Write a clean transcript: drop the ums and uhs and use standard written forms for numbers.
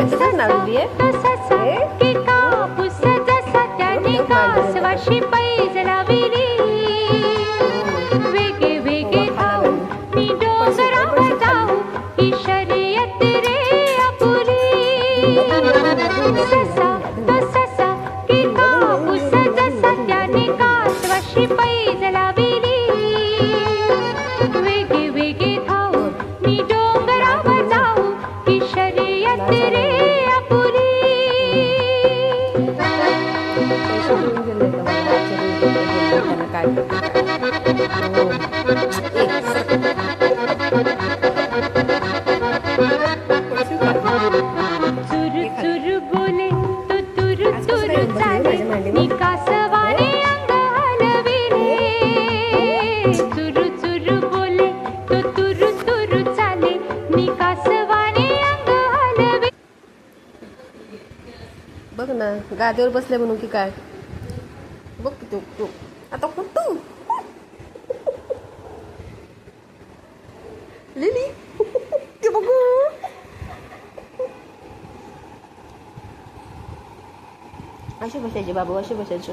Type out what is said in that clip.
माहिती काय नाव लिहिली आहे की कापूस जसा त्याने कासवाशी पैज लाविली वेगे वेगे धावू मी डोंगरावर जाऊ ही शर्यत रे आपुली ससा तो ससा की कापूस जसा त्याने कासवाशी पैज लाविली वेगे वेगे धावू मी डोंगरावर जाऊ ही शर्यत रे आपुली पैसे देऊन गेले का मला त्यांना काय चुरू चुरू बोले तो तुरु तुरु चाले मी कासवाने अंग हलविले चुरू चुरू बोले तो तुरु तुरु चाले मी कासवाने अंग हलविले बघ ना गादीवर बसले म्हणून की काय बघ की तू आता कुठू लिली ते बघू असे बसायचे बाबू असे बसायचे